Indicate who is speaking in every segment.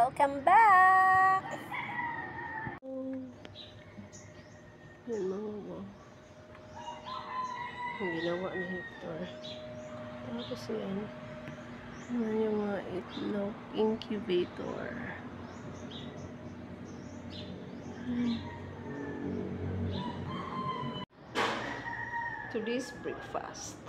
Speaker 1: Welcome back! Yan mga wow. Ang ginawa ni Hector. Tapos yan. Yan yung mga itlog incubator. Today's breakfast.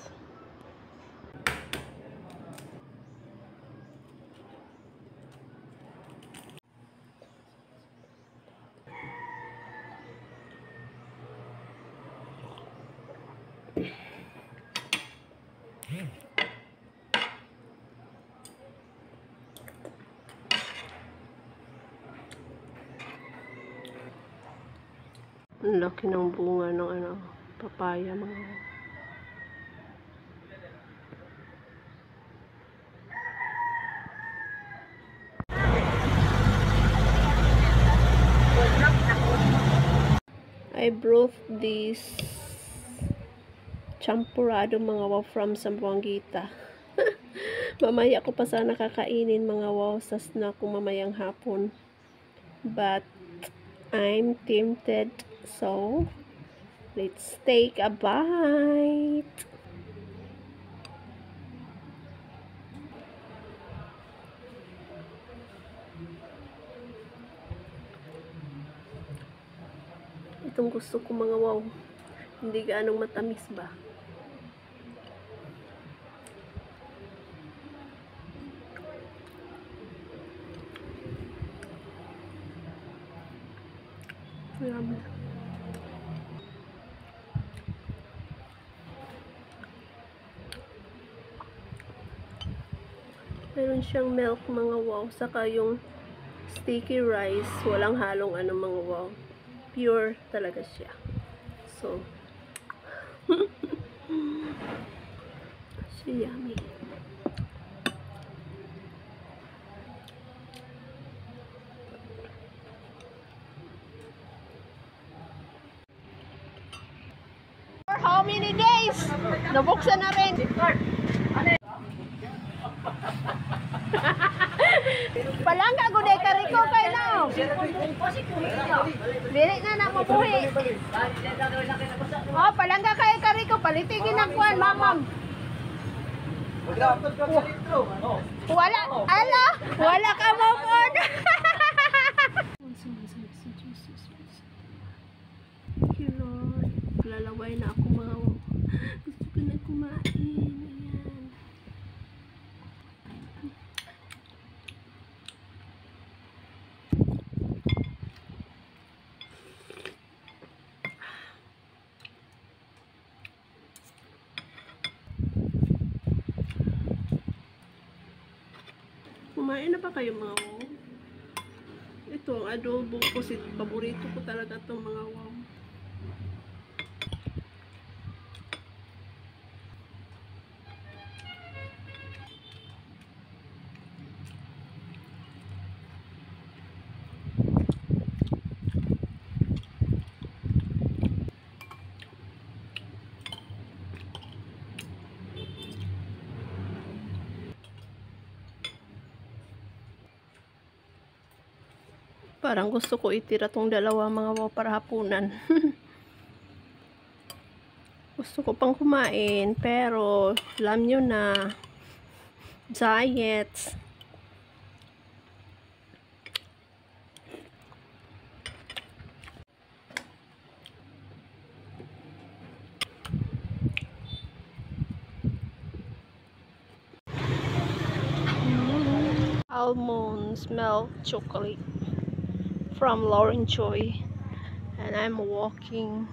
Speaker 1: Ang laki ng bunga ng papaya mga. I brought this champurado mga wow from Zamboanguita. Mamaya ko pa sana kakainin mga wow sa snack ko mamayang hapon. But I'm tempted. So, let's take a bite. Itong gusto ko mga wow. Hindi gaanong matamis ba? Yummy. Meron siyang milk mga wow. Saka yung sticky rice. Walang halong mga wow. Pure talaga siya. So, so yummy. For how many days? Nabuksan na rin. Palangga ko day kariko kay now. Dili na na mabuhi. Oh, palangga kay kariko palitigin ang kuan, mamam. Wala, ala, wala ka mamon. Lord, lalaway na ako mga. Gusto ko na kumain. Kumain na ba kayo mga wow? Ito, ang adobo ko. Paborito ko talaga itong mga wow. Parang gusto ko itira tong dalawa mga wow para hapunan. Gusto ko pang kumain pero alam nyo na diet. Almonds milk chocolate from Lauren Joy, and I'm walking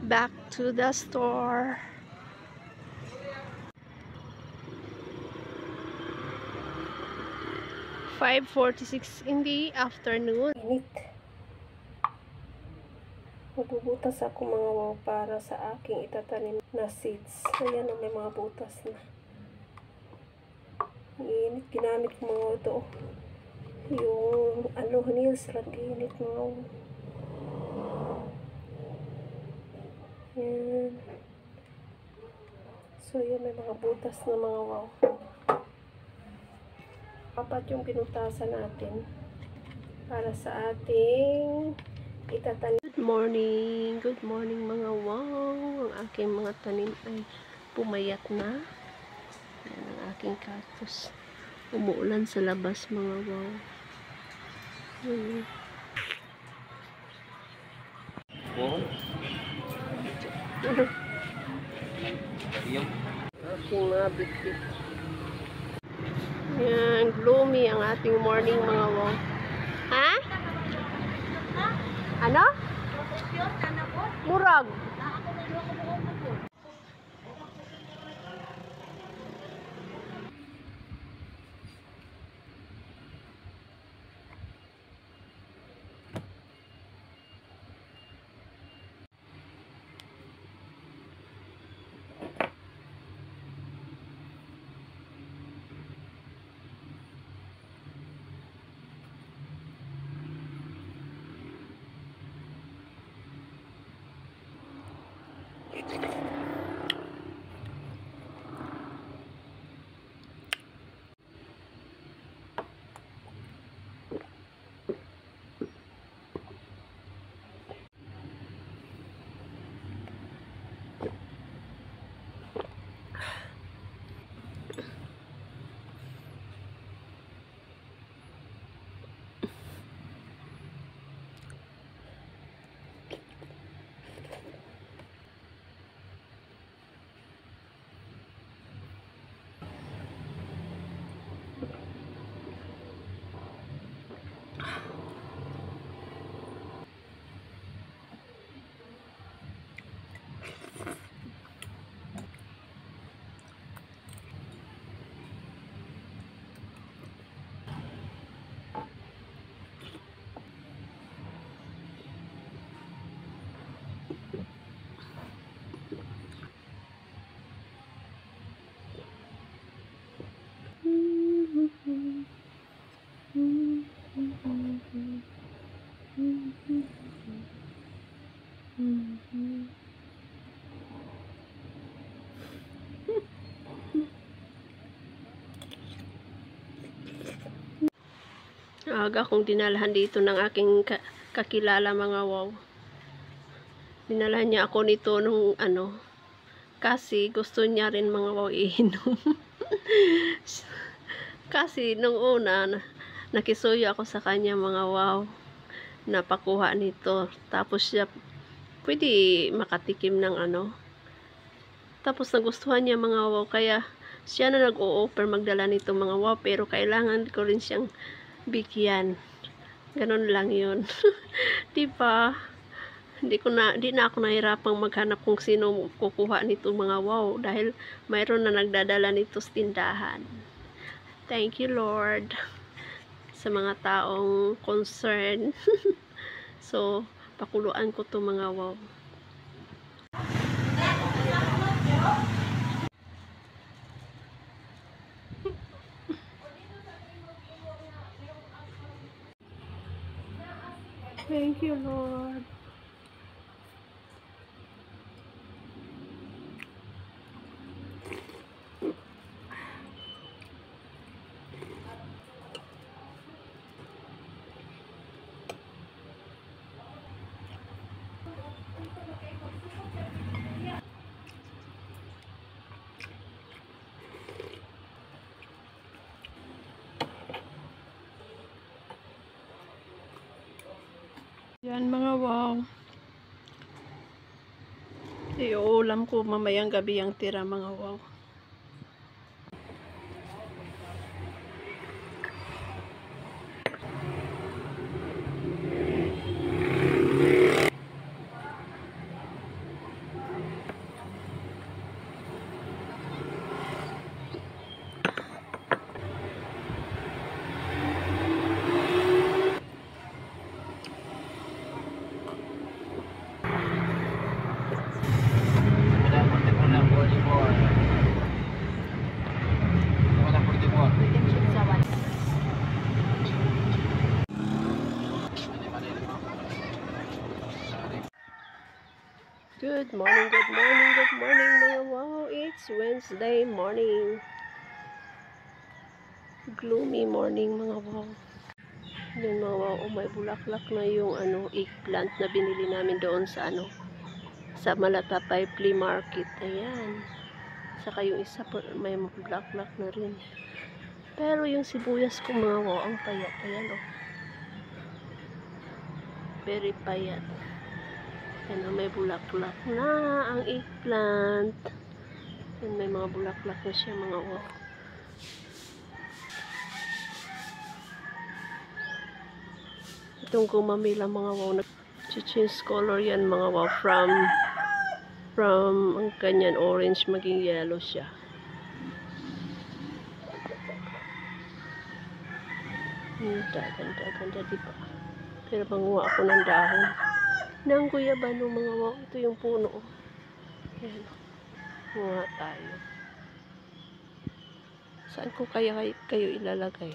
Speaker 1: back to the store. (5:46) in the afternoon. Init. Magbubutas ako mga wow para sa aking itatanim na seeds. Ayan o, may mga butas na. Init, ginamit ko mga ito. Yung nails lang init mga wow. Yan. So, yan may mga butas na mga wow. Apat yung pinutasan natin para sa ating itatanim. Good morning mga wow. Ang aking mga tanim ay pumayat na. Yan ang aking cactus. Umuulan sa labas mga wow. Aking mga bitbit. Yan, gloomy ang ating morning mga wow. Ha? Ano? Murag. Aga kong dinalahan dito ng aking kakilala mga wow. Dinalahan niya ako nito nung kasi gusto niya rin mga wow iinom. Kasi nung una nakisuyo ako sa kanya mga wow, napakuha nito. Tapos siya pwede makatikim ng tapos nagustuhan niya mga wow, kaya siya na nag-o-offer magdala nito mga wow, pero kailangan ko rin siyang bigyan. Ganon lang yun. Diba? Di na ako nahirapang maghanap kung sino kukuha nito mga wow, dahil mayroon na nagdadala nito sa tindahan. Thank you Lord sa mga taong concern. So, pakuluan ko to mga wow. Thank you Lord. Yan mga wow. Iuulam ko mamayang gabi ang tira mga wow. Good morning mga wow. It's Wednesday morning. Gloomy morning mga wow. Yan mga wow, oh, may bulaklak na yung eggplant na binili namin doon sa sa Malatapay Flea Market. Ayan. Saka yung isa po may bulaklak na rin. Pero yung sibuyas ko mga wow, ang payat. Ayan oh. Very payat. Yan oh, may bulaklak na ang eggplant. Yan, may mga bulaklak na siya mga wow. Itong gumamila mga wow, nag-change color yan mga wow, from ang kanyan orange maging yellow siya. Ganda diba? Pero manguha ako ng dahon ng guyabano mga wow. Ito yung puno. Ayan. Manguha tayo. Saan ko kaya kayo ilalagay?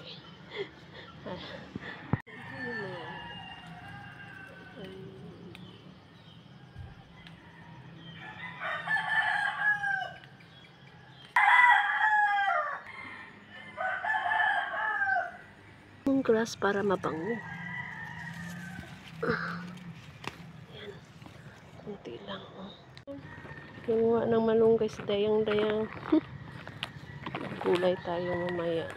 Speaker 1: Grass para mabango. Ayan. Kunti lang. Gumawa ng malunggay sa dayang-dayang. Gulay tayo mamaya.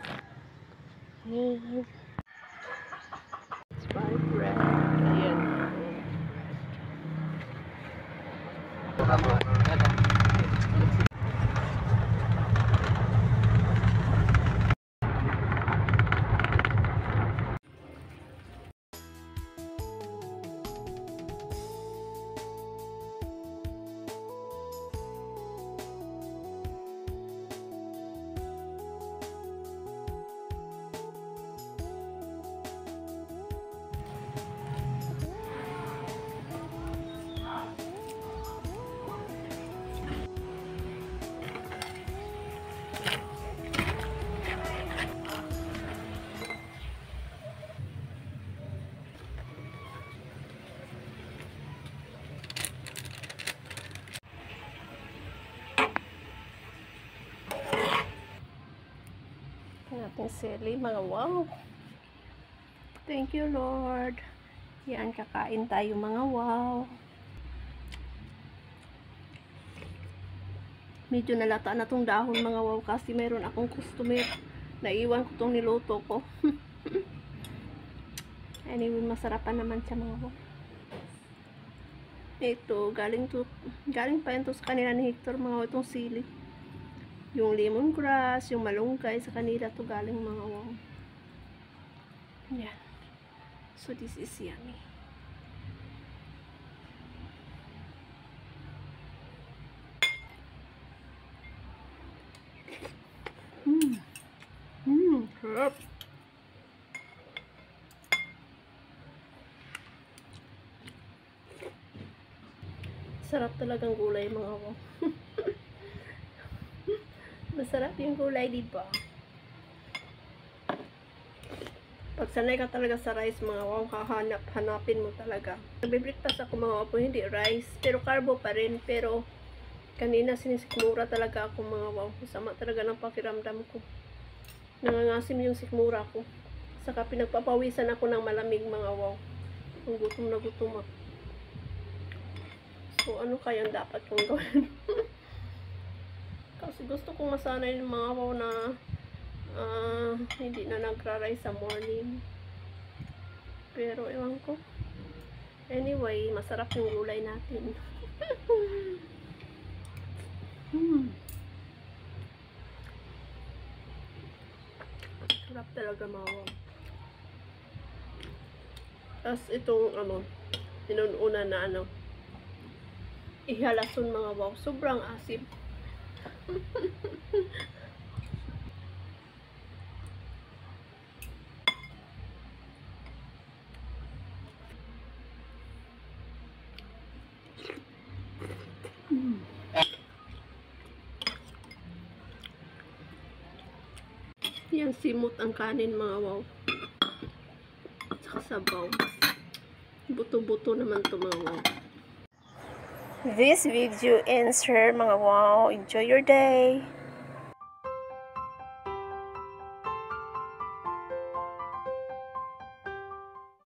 Speaker 1: Ayan. It's vibrant. Ayan. Ating sili mga wow. Thank you Lord. Yan, kakain tayo mga wow. Medyo nalata na tong dahon mga wow kasi mayroon akong customer. Naiwan ko tong niluto ko. Anyway, masarapan naman siya mga wow. Ito, galing pa yan to sa kanila ni Hector mga wow, itong sili. Yung lemongrass, yung malunggay, sa kanila to galing mga wow. Yan. So this is yummy. Sarap. Sarap talagang gulay mga wow. Masarap yung gulay, diba? Pag sanay ka talaga sa rice mga wow, hanapin mo talaga. Nagbe-breakfast ako mga wow, hindi rice, pero carbo pa rin. Pero kanina sinisikmura talaga ako mga wow. Masama talaga ng pakiramdam ko. Nangangasim yung sikmura ko. Saka pinagpapawisan ako ng malamig mga wow. Ang gutom na gutom ako. So ano kayang dapat kong gawin? Kasi gusto kong masanay ng mga wow na hindi na nagra-rice sa morning. Pero ewan ko. Anyway, masarap yung gulay natin. Sarap talaga mga wow. Tapos itong inuuna na ihalason mga wow. Sobrang asim. Yan, simot ang kanin mga wow. At saka sabaw. Buto-buto naman to mga wow. This video ends here mga wow. Enjoy your day.